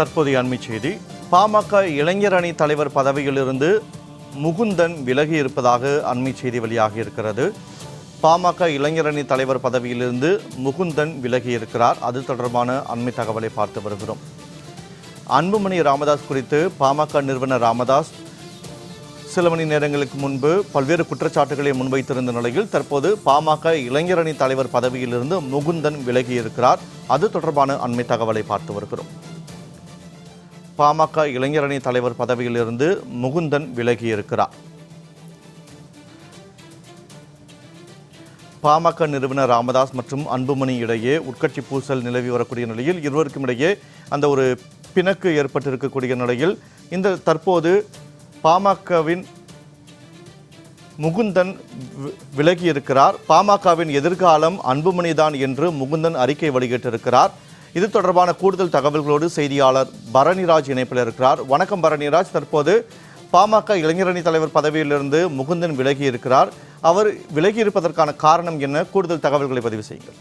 தற்போதைய அண்மை செய்தி. பாமக இளைஞர் அணி தலைவர் பதவியிலிருந்து முகுந்தன் விலகி இருப்பதாக அண்மை செய்தி வெளியாகி இருக்கிறது. பாமக இளைஞர் அணி தலைவர் பதவியிலிருந்து முகுந்தன் விலகி இருக்கிறார். அது தொடர்பான அண்மை தகவலை பார்த்து வருகிறோம். அன்புமணி ராமதாஸ் குறித்து பாமக நிறுவனர் ராமதாஸ் சில மணி நேரங்களுக்கு முன்பு பல்வேறு குற்றச்சாட்டுகளை முன்வைத்திருந்த நிலையில் தற்போது பாமக இளைஞர் அணி தலைவர் பதவியிலிருந்து முகுந்தன் விலகி இருக்கிறார். அது தொடர்பான அண்மை தகவலை பார்த்து வருகிறோம். பாமக இளைஞர் அணி தலைவர் பதவியிலிருந்து முகுந்தன் விலகி இருக்கிறார். பாமக நிறுவனர் ராமதாஸ் மற்றும் அன்புமணி இடையே உட்கட்சி பூசல் நிலவி வரக்கூடிய நிலையில் இருவருக்கும் இடையே அந்த ஒரு பிணக்கு ஏற்பட்டிருக்கக்கூடிய நிலையில் இந்த தற்போது பாமகவின் முகுந்தன் விலகி இருக்கிறார். பாமகவின் எதிர்காலம் அன்புமணிதான் என்று முகுந்தன் அறிக்கை வெளியிட்டிருக்கிறார். இது தொடர்பான கூடுதல் தகவல்களோடு செய்தியாளர் பரணிராஜ் இணைப்பில் இருக்கிறார். வணக்கம் பரணிராஜ். தற்போது பாமக இளைஞரணி தலைவர் பதவியிலிருந்து முகுந்தன் விலகி இருக்கிறார். அவர் விலகி இருப்பதற்கான காரணம் என்ன? கூடுதல் தகவல்களை பதிவு செய்யுங்கள்.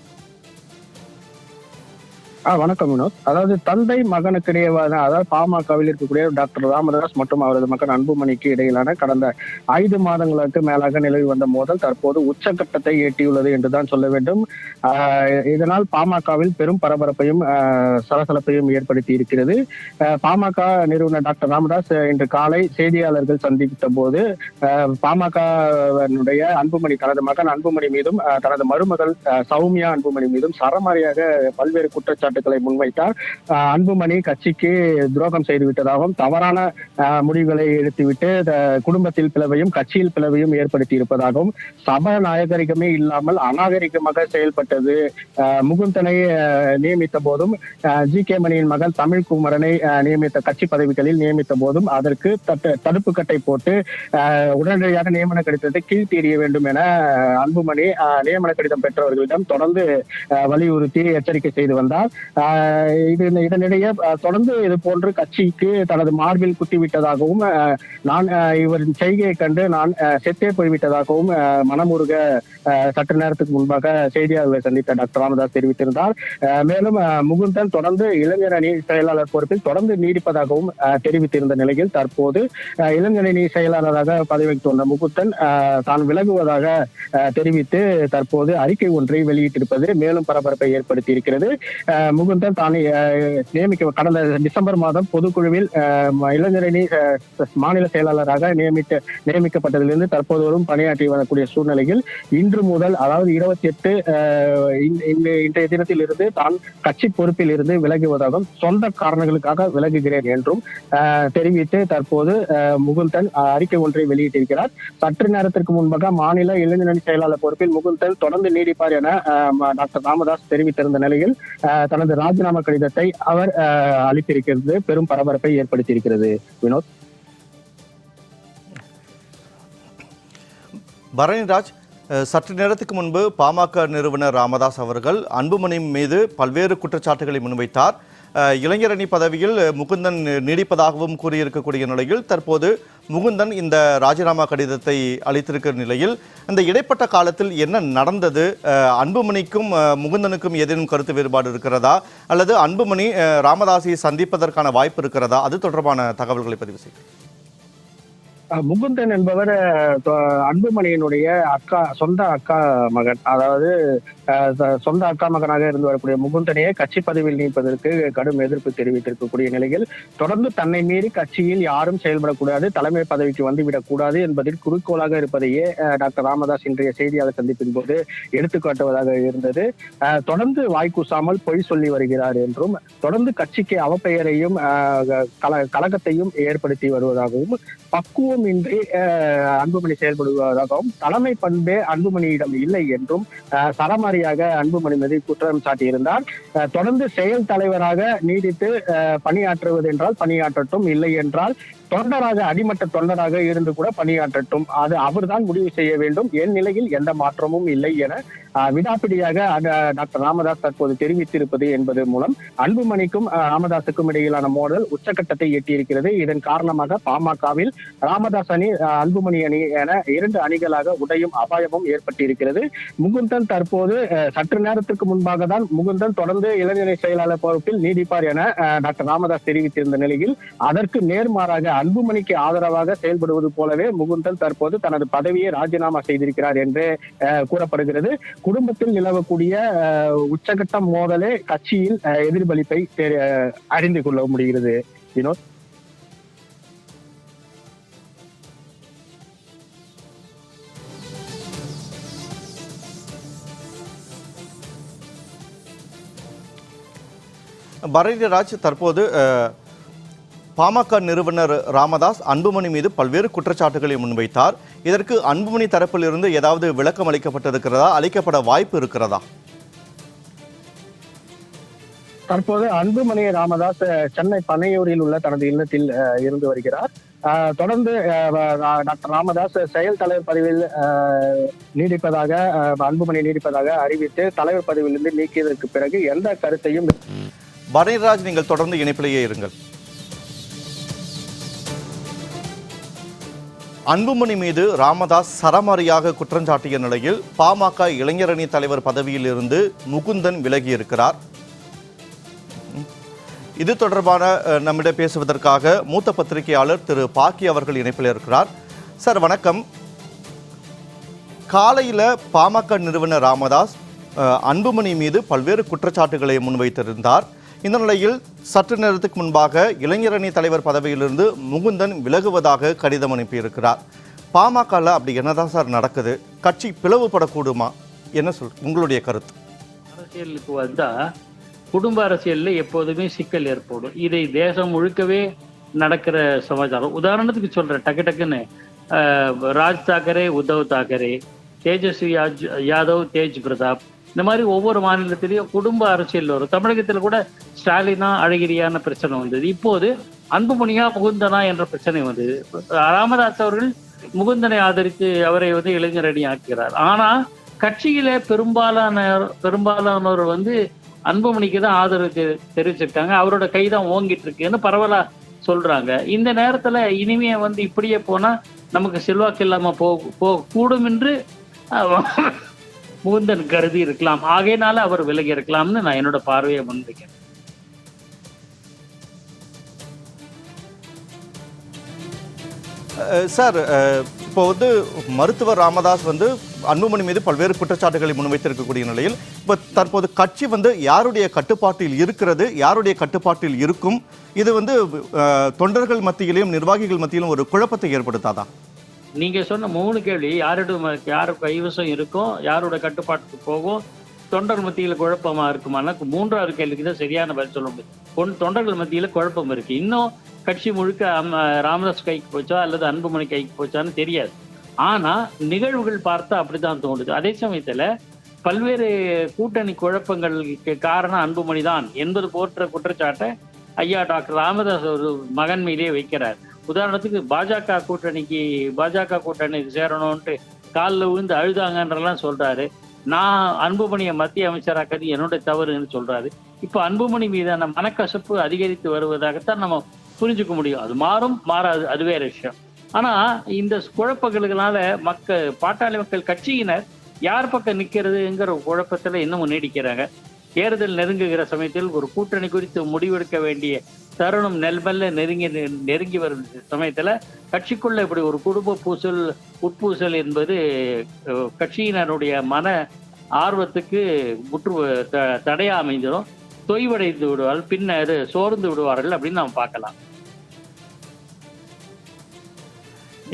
வணக்கம் வினோத். அதாவது தந்தை மகனுக்கிடையேவான, அதாவது பாமகவில் இருக்கக்கூடிய டாக்டர் ராமதாஸ் மற்றும் அவரது மகன் அன்புமணிக்கு இடையிலான கடந்த 5 மாதங்களுக்கு மேலாக நிலவி வந்த மோதல் தற்போது உச்சகட்டத்தை எட்டியுள்ளது என்றுதான் சொல்ல வேண்டும். இதனால் பாமகவில் பெரும் பரபரப்பையும் சலசலப்பையும் ஏற்படுத்தி இருக்கிறது. பாமக நிறுவனர் டாக்டர் ராமதாஸ் இன்று காலை செய்தியாளர்கள் சந்தித்த போது பாமகனுடைய அன்புமணி, தனது மகன் அன்புமணி மீதும் தனது மருமகள் சௌமியா அன்புமணி மீதும் சரமாரியாக பல்வேறு குற்றச்சாட்டுகளை முன்வைத்தார். அன்புமணி கட்சிக்கு துரோகம் செய்துவிட்டதாகவும் தவறான முடிவுகளை எடுத்துவிட்டு குடும்பத்தில் பிளவையும் கட்சியில் பிளவையும் ஏற்படுத்தி இருப்பதாகவும், சபாநாயகரிகமே இல்லாமல் அநாகரிகமாக செயல்பட்டது, முகுந்தனை நியமித்த போதும் ஜி.கே. மணியின் மகன் தமிழ்குமரனை நியமித்த கட்சி பதவிகளில் நியமித்த போதும் அதற்கு தடுப்பு கட்டை போட்டு உடனடியாக நியமன கடிதத்தை கீழ்த்தெறிய வேண்டும் என அன்புமணி நியமன கடிதம் பெற்றவர்களிடம் தொடர்ந்து வலியுறுத்தி எச்சரிக்கை செய்து வந்தார். இதனிடையே தொடர்ந்து இது போன்று கட்சிக்கு தனது மார்பில் குத்திவிட்டதாகவும், நான் இவரின் செய்கையை கண்டு நான் செத்தே போய்விட்டதாகவும் மனமுருக சற்று நேரத்துக்கு முன்பாக செய்தியாளர்களை சந்தித்த டாக்டர் ராமதாஸ் தெரிவித்திருந்தார். மேலும் முகுந்தன் தொடர்ந்து இளைஞர் அணி செயலாளர் பொறுப்பில் தொடர்ந்து நீடிப்பதாகவும் தெரிவித்திருந்த நிலையில் தற்போது இளைஞர் அணி செயலாளராக பதவி வகித்து வந்த முகுந்தன் தான் விலகுவதாக தெரிவித்து தற்போது அறிக்கை ஒன்றை வெளியிட்டிருப்பது மேலும் பரபரப்பை ஏற்படுத்தி இருக்கிறது. முகுந்தன் தான் கடந்த டிசம்பர் மாதம் பொதுக்குழுவில் இளைஞரணி மாநில செயலாளராக நியமிக்கப்பட்டதிலிருந்து தற்போது வரும் பணியாற்றி வரக்கூடிய சூழ்நிலையில் இன்று முதல், அதாவது 28 இன்றைய தினத்தில் இருந்து தான் கட்சி பொறுப்பில் இருந்து விலகுவதாகவும் சொந்த காரணங்களுக்காக விலகுகிறேன் என்றும் தெரிவித்து தற்போது முகுந்தன் அறிக்கை ஒன்றை வெளியிட்டிருக்கிறார். சற்று நேரத்திற்கு முன்பாக மாநில இளைஞரணி செயலாளர் பொறுப்பில் முகுந்தன் தொடர்ந்து நீடிப்பார் என டாக்டர் ராமதாஸ் தெரிவித்திருந்த நிலையில் தனது ராஜினாமா கடிதத்தை அவர் அளித்திருக்கிறது பெரும் பரபரப்பை ஏற்படுத்தியிருக்கிறது. வினோத். பரணிராஜ், சற்று நேரத்துக்கு முன்பு பாமக நிறுவனர் ராமதாஸ் அவர்கள் அன்புமணி மீது பல்வேறு குற்றச்சாட்டுகளை முன்வைத்தார். இளைஞர் அணி பதவியில் முகுந்தன் நீடிப்பதாகவும் கூறியிருக்கக்கூடிய நிலையில் தற்போது முகுந்தன் இந்த ராஜினாமா கடிதத்தை அளித்திருக்கிற நிலையில் இந்த இடைப்பட்ட காலத்தில் என்ன நடந்தது? அன்புமணிக்கும் முகுந்தனுக்கும் ஏதேனும் கருத்து வேறுபாடு இருக்கிறதா, அல்லது அன்புமணி ராமதாஸை சந்திப்பதற்கான வாய்ப்பு இருக்கிறதா? அது தொடர்பான தகவல்களை பதிவு செய்யும். முகுந்தன் என்பவர் அன்புமணியினுடைய சொந்த அக்கா மகன். அதாவது சொந்த அக்கா மகனாக இருந்து வரக்கூடிய முகுந்தனையே கட்சி பதவியில் நீப்பதற்கு கடும் எதிர்ப்பு தெரிவித்திருக்கக்கூடிய நிலையில் தொடர்ந்து தன்னை மீறி கட்சியில் யாரும் செயல்படக்கூடாது, தலைமை பதவிக்கு வந்துவிடக் கூடாது என்பதில் குறிக்கோளாக இருப்பதையே டாக்டர் ராமதாஸ் இன்றைய செய்தியாளர் சந்திப்பின் போது எடுத்துக்காட்டுவதாக இருந்தது. தொடர்ந்து வாய்க்கூசாமல் பொய் சொல்லி வருகிறார் என்றும், தொடர்ந்து கட்சிக்கு அவப்பெயரையும் கலகத்தையும் ஏற்படுத்தி வருவதாகவும், பக்குவம் இன்றி அன்புமணி செயல்படுவதாகவும், தலைமை பண்பே அன்புமணியிடம் இல்லை என்றும் சரமாரியாக அன்புமணி மீது குற்றம் சாட்டியிருந்தார். தொடர்ந்து செயல் தலைவராக நீடித்து பணியாற்றுவது என்றால் பணியாற்றட்டும், இல்லை என்றால் தொண்டராக அடிமட்ட தொண்டராக இருந்து கூட பணியாற்றட்டும், அது அவர்தான் முடிவு செய்ய வேண்டும், என் நிலையில் எந்த மாற்றமும் இல்லை என விடாப்பிடியாக டாக்டர் ராமதாஸ் தற்போது தெரிவித்திருப்பது என்பது மூலம் அன்புமணிக்கும் ராமதாஸுக்கும் இடையிலான மோதல் உச்சகட்டத்தை எட்டியிருக்கிறது. இதன் காரணமாக பாமகவில் ராமதாஸ் அணி அன்புமணி அணி என 2 அணிகளாக உடையும் அபாயமும் ஏற்பட்டிருக்கிறது. முகுந்தன் தற்போது சற்று நேரத்திற்கு முன்பாக தான் முகுந்தன் தொடர்ந்து இளைஞரணி செயலாளர் பொறுப்பில் நீடிப்பார் என டாக்டர் ராமதாஸ் தெரிவித்திருந்த நிலையில் அதற்கு நேர்மாறாக அன்புமணிக்கு ஆதரவாக செயல்படுவது போலவே முகுந்தன் தற்போது தனது பதவியை ராஜினாமா செய்திருக்கிறார் என்று கூறப்படுகிறது. குடும்பத்தில் நிலவக்கூடிய உச்சகட்ட மோதலே கட்சியில் எதிர்பலிப்பை அறிந்து கொள்ள முடிகிறது. வினோத், பரணிராஜ், தற்போது பாமக நிறுவனர் ராமதாஸ் அன்புமணி மீது பல்வேறு குற்றச்சாட்டுகளை முன்வைத்தார். இதற்கு அன்புமணி தரப்பில் இருந்து ஏதாவது விளக்கம் அளிக்கப்பட்டிருக்கிறதா, அளிக்கப்பட வாய்ப்பு இருக்கிறதா? தற்போது அன்புமணி ராமதாஸ் சென்னை பனையூரில் உள்ள தனது இல்லத்தில் இருந்து வருகிறார். தொடர்ந்து டாக்டர் ராமதாஸ் செயல் தலைவர் பதவியில் நீடிப்பதாக அன்புமணி நீடிப்பதாக அறிவித்து தலைவர் பதவியிலிருந்து நீக்கியதற்கு பிறகு எந்த கருத்தையும் பரணிராஜ், நீங்கள் தொடர்ந்து இணைப்பிலேயே இருங்கள். அன்புமணி மீது ராமதாஸ் சரமாரியாக குற்றஞ்சாட்டிய நிலையில் பாமக இளைஞரணி தலைவர் பதவியில் இருந்து முகுந்தன் விலகியிருக்கிறார். இது தொடர்பான நம்மிடம் பேசுவதற்காக மூத்த பத்திரிகையாளர் திரு பாக்கி அவர்கள் இணைப்பில் இருக்கிறார். சார் வணக்கம். காலையில் பாமக நிறுவனர் ராமதாஸ் அன்புமணி மீது பல்வேறு குற்றச்சாட்டுகளை முன்வைத்திருந்தார். இந்த நிலையில் சற்று நேரத்துக்கு முன்பாக இளைஞரணி தலைவர் பதவியிலிருந்து முகுந்தன் விலகுவதாக கடிதம் அனுப்பியிருக்கிறார். பாமகவில் அப்படி என்னதான் சார் நடக்குது? கட்சி பிளவுபடக்கூடுமா? என்ன உங்களுடைய கருத்து? அரசியலுக்கு வந்தா குடும்ப அரசியல்ல எப்போதுமே சிக்கல் ஏற்படும். இதை தேசம் முழுக்கவே நடக்கிற சமாச்சாரம். உதாரணத்துக்கு சொல்றேன், டக்குன்னு ராஜ் தாக்கரே, உத்தவ் தாக்கரே, தேஜஸ்வி யாதவ், தேஜ் பிரதாப், இந்த மாதிரி ஒவ்வொரு மாநிலத்திலையும் குடும்ப அரசியல் வரும். தமிழகத்தில் கூட ஸ்டாலினா அழகிரியான பிரச்சனை வந்தது. இப்போது அன்புமணியா முகுந்தனா என்ற பிரச்சனை வந்தது. ராமதாஸ் அவர்கள் முகுந்தனை ஆதரித்து அவரை இளைஞரணி ஆக்குகிறார். ஆனா கட்சியில பெரும்பாலானோர் அன்புமணிக்கு தான் ஆதரவு தெரிவிச்சிருக்காங்க. அவரோட கைதான் ஓங்கிட்டு இருக்குன்னு பரவலா சொல்றாங்க. இந்த நேரத்துல இனிமே இப்படியே போனா நமக்கு செல்வாக்கு இல்லாம கூடும் என்று முகுந்தன் கருதி இருக்கலாம். ஆகையினால அவர் விலகி இருக்கலாம்னு நான் என்னோட பார்வையை முன்வைக்கிறேன். சார், இப்போ மருத்துவர் ராமதாஸ் அன்புமணி மீது பல்வேறு குற்றச்சாட்டுகளை முன்வைத்திருக்கக்கூடிய நிலையில் இப்போ தற்போது கட்சி யாருடைய கட்டுப்பாட்டில் இருக்கிறது, யாருடைய கட்டுப்பாட்டில் இருக்கும்? இது தொண்டர்கள் மத்தியிலும் நிர்வாகிகள் மத்தியிலும் ஒரு குழப்பத்தை ஏற்படுத்தாதா? நீங்க சொன்ன 3 கேள்வி யாரு கைவசம் இருக்கும், யாரோட கட்டுப்பாட்டுக்கு போகும், தொண்டர் மத்தியில குழப்பமா இருக்குமானா 3வது கேள்விக்கு தான் சரியான பதில் சொல்ல முடியும். தொண்டர்கள் மத்தியில குழப்பம் இருக்கு. இன்னும் கட்சி முழுக்க ராமதாஸ் கைக்கு போச்சா அல்லது அன்புமணி கைக்கு போச்சான்னு தெரியாது. ஆனா நிகழ்வுகள் பார்த்தா அப்படித்தான் தோணுது. அதே சமயத்துல பல்வேறு கூட்டணி குழப்பங்களுக்கு காரணம் அன்புமணி தான் என்பது போன்ற குற்றச்சாட்டை ஐயா டாக்டர் ராமதாஸ் ஒரு மகன் மீதே வைக்கிறார். உதாரணத்துக்கு பாஜக கூட்டணிக்கு சேரணும்ட்டு காலில் விழுந்து அழுதாங்கன்றலாம் சொல்றாரு. நான் அன்புமணியை மத்திய அமைச்சராக்கிறது என்னோட தவறுன்னு சொல்றாரு. இப்போ அன்புமணி மீதான மனக்கசப்பு அதிகரித்து வருவதாகத்தான் நம்ம புரிஞ்சுக்க முடியும். அது மாறாது, அது வேற விஷயம். ஆனா இந்த குழப்பங்களுக்குனால பாட்டாளி மக்கள் கட்சியினர் யார் பக்கம் நிக்கிறதுங்கிற குழப்பத்துல இன்னமும் நீடிக்கிறாங்க. தேர்தல் நெருங்குகிற சமயத்தில் ஒரு கூட்டணி குறித்து முடிவெடுக்க வேண்டிய தருணம் நெல்மெல்ல நெருங்கி வரும் சமயத்துல கட்சிக்குள்ள இப்படி ஒரு குடும்ப உட்பூசல் என்பது கட்சியினருடைய மன ஆர்வத்துக்கு தடையா அமைஞ்சிடும். தொய்வடைந்து விடுவார்கள், பின்னர் சோர்ந்து விடுவார்கள் அப்படின்னு நாம் பார்க்கலாம்.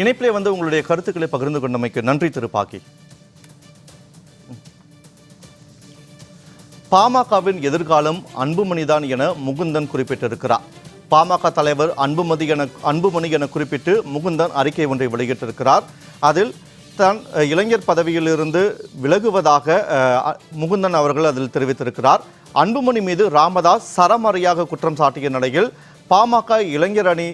இணைப்பிலே உங்களுடைய கருத்துக்களை பகிர்ந்து கொண்டமைக்கு நன்றி திரு பாக்கி. பாமகவின் எதிர்காலம் அன்புமணிதான் என முகுந்தன் குறிப்பிட்டிருக்கிறார். பாமக தலைவர் அன்புமணி என குறிப்பிட்டு முகுந்தன் அறிக்கை ஒன்றை வெளியிட்டிருக்கிறார். அதில் தான் இளைஞர் பதவியிலிருந்து விலகுவதாக முகுந்தன் அவர்கள் அதில் தெரிவித்திருக்கிறார். அன்புமணி மீது ராமதாஸ் சரமாரியாக குற்றம் சாட்டிய நிலையில் பாமக இளைஞர் அணி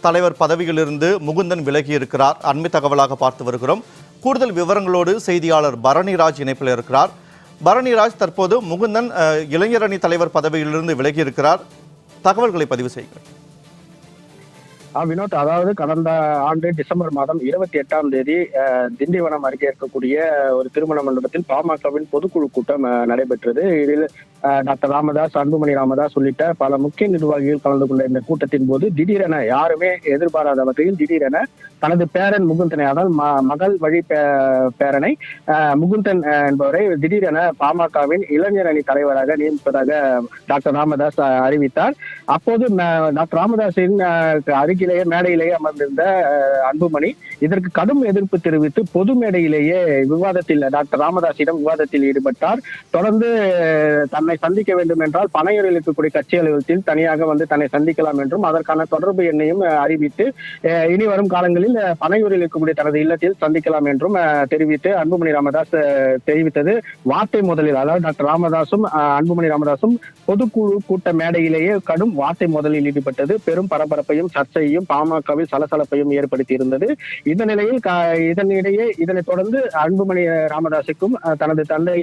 தலைவர் பதவியிலிருந்து முகுந்தன் விலகி இருக்கிறார். அண்மை தகவலாக பார்த்து வருகிறோம். கூடுதல் விவரங்களோடு செய்தியாளர் பரணிராஜ் இணைப்பில் இருக்கிறார். பரணிராஜ், தற்போது முகுந்தன் இளைஞரணி தலைவர் பதவியிலிருந்து விலகி இருக்கிறார். தகவல்களை பதிவு செய்யுங்கள். வினோத், அதாவது கடந்த ஆண்டு டிசம்பர் மாதம் 28ஆம் தேதி திண்டிவனம் அருகே இருக்கக்கூடிய ஒரு திருமண மண்டபத்தில் பாமகவின் பொதுக்குழு கூட்டம் நடைபெற்றது. இதில் டாக்டர் ராமதாஸ், அன்புமணி ராமதாஸ் உள்ளிட்ட பல முக்கிய நிர்வாகிகள் கலந்து கொண்ட இந்த கூட்டத்தின் போது திடீரென, யாருமே எதிர்பாராத வகையில் திடீரென தனது பேரன் முகுந்தனை, அதாவது மகள் வழி பேரனை முகுந்தன் என்பவரை திடீரென பாமகவின் இளைஞர் அணி தலைவராக நியமிப்பதாக டாக்டர் ராமதாஸ் அறிவித்தார். அப்போது டாக்டர் ராமதாஸின் அருகிலேயே மேடையிலேயே அமர்ந்திருந்த அன்புமணி இதற்கு கடும் எதிர்ப்பு தெரிவித்து பொது மேடையிலேயே விவாதத்தில் டாக்டர் ராமதாஸிடம் விவாதத்தில் ஈடுபட்டார். தொடர்ந்து தன்னை சந்திக்க வேண்டும் என்றால் பனையூரில் இருக்கக்கூடிய கட்சி அலுவலகத்தில் தனியாக வந்து தன்னை சந்திக்கலாம் என்றும் அதற்கான தொடர்பு எண்ணையும் அறிவித்து இனி வரும் காலங்களில் பனையூரில் இருக்கக்கூடிய தனது இல்லத்தில் சந்திக்கலாம் என்றும் தெரிவித்து அன்புமணி ராமதாஸ் தெரிவித்தது வார்த்தை முதலில், அதாவது டாக்டர் ராமதாசும் அன்புமணி ராமதாசும் பொதுக்குழு கூட்ட மேடையிலேயே கடும் வார்த்தை முதலில் ஈடுபட்டது பெரும் பரபரப்பையும் சர்ச்சையும் பாமகவில் சலசலப்பையும் ஏற்படுத்தி இருந்தது. இந்த நிலையில் இதனைத் தொடர்ந்து அன்புமணி ராமதாஸுக்கும் தனது தந்தை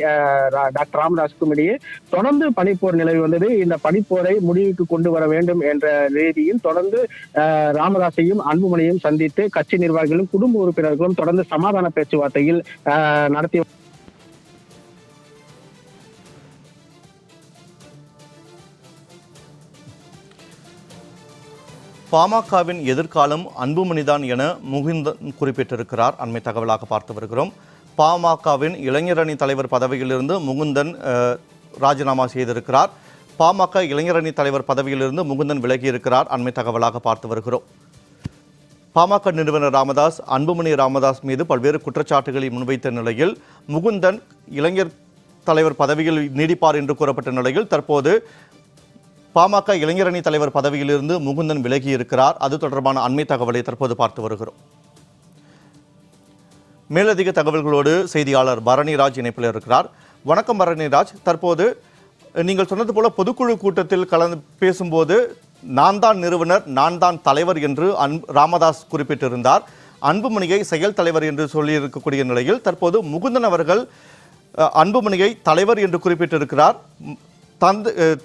டாக்டர் ராமதாஸுக்கும் இடையே தொடர்ந்து பனிப்போர் நிலவி வந்தது. இந்த பனிப்போரை முடிவுக்கு கொண்டு வர வேண்டும் என்ற ரீதியில் தொடர்ந்து ராமதாஸையும் அன்புமணியையும் சந்தித்து கட்சி நிர்வாகிகளும் குடும்ப உறுப்பினர்களும் தொடர்ந்து சமாதான பேச்சுவார்த்தையில் நடத்தி பாமகவின் எதிர்காலம் அன்புமணிதான் என முகுந்தன் குறிப்பிட்டிருக்கிறார். அண்மை தகவலாக பார்த்து வருகிறோம். பாமகவின் இளைஞரணி தலைவர் பதவியிலிருந்து முகுந்தன் ராஜினாமா செய்திருக்கிறார். பாமக இளைஞரணி தலைவர் பதவியிலிருந்து முகுந்தன் விலகி இருக்கிறார். அண்மை தகவலாக பார்த்து வருகிறோம். பாமக நிறுவனர் ராமதாஸ் அன்புமணி ராமதாஸ் மீது பல்வேறு குற்றச்சாட்டுகளை முன்வைத்த நிலையில் முகுந்தன் இளைஞர் தலைவர் பதவியில் நீடிப்பார் என்று கூறப்பட்ட நிலையில் தற்போது பாமக இளைஞரணி தலைவர் பதவியிலிருந்து முகுந்தன் விலகி இருக்கிறார். அது தொடர்பான அண்மை தகவலை தற்போது பார்த்து வருகிறோம். மேலதிக தகவல்களோடு செய்தியாளர் பரணிராஜ் இணைப்பில் இருக்கிறார். வணக்கம் பரணிராஜ். தற்போது நீங்கள் சொன்னது போல பொதுக்குழு கூட்டத்தில் கலந்து பேசும்போது நான் தான் நிறுவனர், நான் தான் தலைவர் என்று ராமதாஸ் குறிப்பிட்டிருந்தார். அன்புமணியை செயல் தலைவர் என்று சொல்லியிருக்கக்கூடிய நிலையில் தற்போது முகுந்தன் அவர்கள் அன்புமணியை தலைவர் என்று குறிப்பிட்டிருக்கிறார்.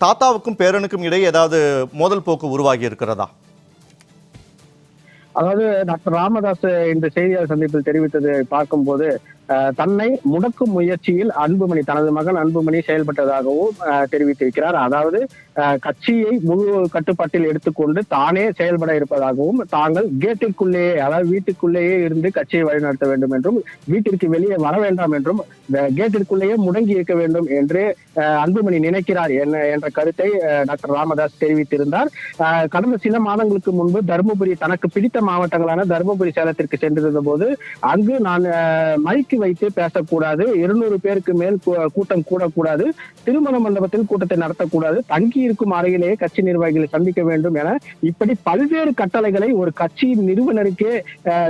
தாத்தாவுக்கும் பேரனுக்கும் இடையே ஏதாவது மோதல் போக்கு உருவாகி இருக்கிறதா? அதாவது டாக்டர் ராமதாஸ் இந்த செய்தியாளர் சந்திப்பில் தெரிவித்தது பார்க்கும்போது தன்னை முடக்கும் முயற்சியில் அன்புமணி, தனது மகன் அன்புமணி செயல்பட்டதாகவும் தெரிவித்திருக்கிறார். அதாவது கட்சியை முழு கட்டுப்பாட்டில் எடுத்துக்கொண்டு தானே செயல்பட இருப்பதாகவும், தாங்கள் கேட்டிற்குள்ளேயே, அதாவது வீட்டுக்குள்ளேயே இருந்து கட்சியை வழிநடத்த வேண்டும் என்றும், வீட்டிற்கு வெளியே வர வேண்டாம் என்றும், கேட்டிற்குள்ளேயே முடங்கி இருக்க வேண்டும் என்று அன்புமணி நினைக்கிறார் என்ற கருத்தை டாக்டர் ராமதாஸ் தெரிவித்திருந்தார். கடந்த சில மாதங்களுக்கு முன்பு தருமபுரி, தனக்கு பிடித்த மாவட்டங்களான தருமபுரி, சேலத்திற்கு சென்றிருந்த போது அங்கு நான் மைக்கு வைத்து பேசக்கூடாது, 200 பேருக்கு மேல் கூட்டம் கூடக்கூடாது, திருமண மண்டபத்தில் கூட்டத்தை நடத்தக்கூடாது, தங்கி இருக்கும் அறையிலேயே கட்சி நிர்வாகிகளை சந்திக்க வேண்டும் என இப்படி பல்வேறு கட்டளைகளை ஒரு கட்சியின் நிறுவனருக்கே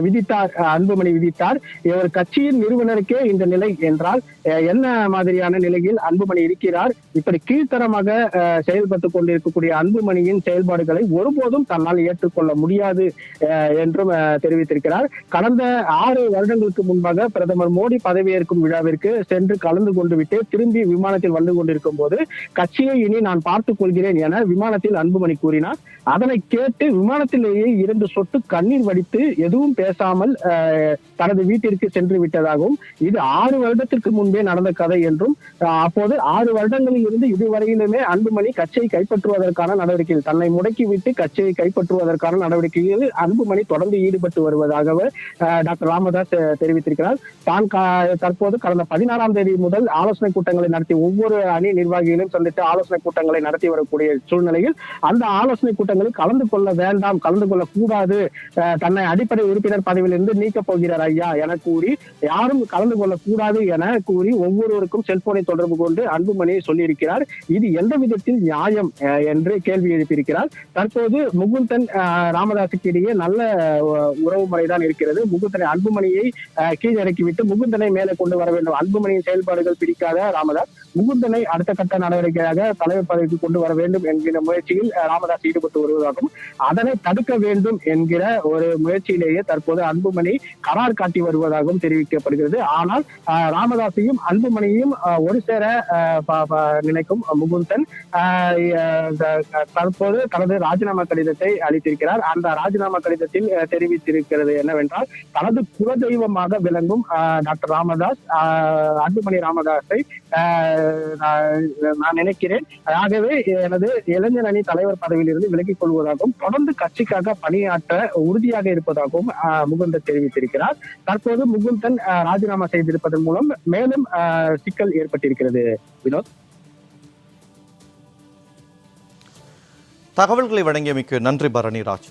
விதித்தார், அன்புமணி விதித்தார். ஒரு கட்சியின் நிறுவனருக்கே இந்த நிலை என்றால் என்ன மாதிரியான நிலையில் அன்புமணி இருக்கிறார்? இப்படி கீழ்த்தரமாக செயல்பட்டுக் கொண்டிருக்கக்கூடிய அன்புமணியின் செயல்பாடுகளை ஒருபோதும் தன்னால் ஏற்றுக்கொள்ள முடியாது என்றும் தெரிவித்திருக்கிறார். கடந்த 6 வருடங்களுக்கு முன்பாக பிரதமர் மோடி பதவியேற்கும் விழாவிற்கு சென்று கலந்து கொண்டு விட்டு திரும்பி விமானத்தில் வந்து கொண்டிருக்கும் போது கட்சியை இனி நான் பார்த்துக் கொள்கிறேன் என விமானத்தில் அன்புமணி கூறினார். அதனை கேட்டு விமானத்திலேயே 2 சொட்டு கண்ணீர் வடித்து எதுவும் பேசாமல் தனது வீட்டிற்கு சென்று விட்டதாகவும், இது 6 வருடத்திற்கு முன்பே நடந்த கதை என்றும், அப்போது 6 வருடங்களில் இருந்து இதுவரையிலுமே அன்புமணி கட்சியை கைப்பற்றுவதற்கான நடவடிக்கையில், தன்னை முடக்கிவிட்டு கட்சியை கைப்பற்றுவதற்கான நடவடிக்கையில் அன்புமணி தொடர்ந்து ஈடுபட்டு வருவதாக டாக்டர் ராமதாஸ் தெரிவித்திருக்கிறார். தான் தற்போது கடந்த 16ஆம் தேதி முதல் ஆலோசனை கூட்டங்களை நடத்தி ஒவ்வொரு அணி நிர்வாகிகளையும் சந்தித்து ஆலோசனை கூட்டங்களை நடத்தி வரக்கூடிய சூழ்நிலையில் அந்த ஆலோசனை கூட்டங்களில் கலந்து கொள்ள வேண்டாம், கலந்து கொள்ள கூடாது, தன்னை அடிப்படை உறுப்பினர் பதவியிலிருந்து நீக்கப் போகிறார் ஐயா என கூறி, யாரும் கலந்து கொள்ள கூடாது என கூறி ஒவ்வொருவருக்கும் செல்போனை தொடர்பு கொண்டு அன்புமணி சொல்லியிருக்கிறார். இது எந்த விதத்தில் நியாயம் என்று கேள்வி எழுப்பியிருக்கிறார். தற்போது முகுந்தன் ராமதாஸுக்கு இடையே நல்ல உறவு முறைதான் இருக்கிறது. முகுந்தனை, அன்புமணியை கீழ் இறக்கிவிட்டு முகுந்தனை மேலே கொண்டு வர வேண்டும். அன்புமணியின் செயல்பாடுகள் பிடிக்காத ராமதாஸ் முகுந்தனை அடுத்த கட்ட நடவடிக்கையாக தலைவர் பதவிக்கு கொண்டு வர வேண்டும் என்கிற முயற்சியில் ராமதாஸ் ஈடுபட்டு வருவதாகவும் அதனை தடுக்க வேண்டும் என்கிற ஒரு முயற்சியிலேயே தற்போது அன்புமணி கரார் காட்டி வருவதாகவும் தெரிவிக்கப்படுகிறது. ஆனால் ராமதாஸையும் அன்புமணியையும் ஒரு சேர நினைக்கும் முகுந்தன் தற்போது தனது ராஜினாமா கடிதத்தை அளித்திருக்கிறார். அந்த ராஜினாமா கடிதத்தில் தெரிவித்திருக்கிறது என்னவென்றால், தனது குலதெய்வமாக விளங்கும் டாக்டர் ராமதாஸ் அன்புமணி ராமதாஸை நான் நினைக்கிறேன், ஆகவே எனது இளைஞர் அணி தலைவர் பதவியிலிருந்து விலகிக் கொள்வதாகவும் தொடர்ந்து கட்சிக்காக பணியாற்ற உறுதியாக இருப்பதாகவும் முகுந்தன் தெரிவித்திருக்கிறார். தற்போது முகுந்தன் ராஜினாமா செய்திருப்பதன் மூலம் மேலும் சிக்கல் ஏற்பட்டிருக்கிறது. வினோத், தகவல்களை வழங்கியமைக்கு நன்றி பரணிராஜ்.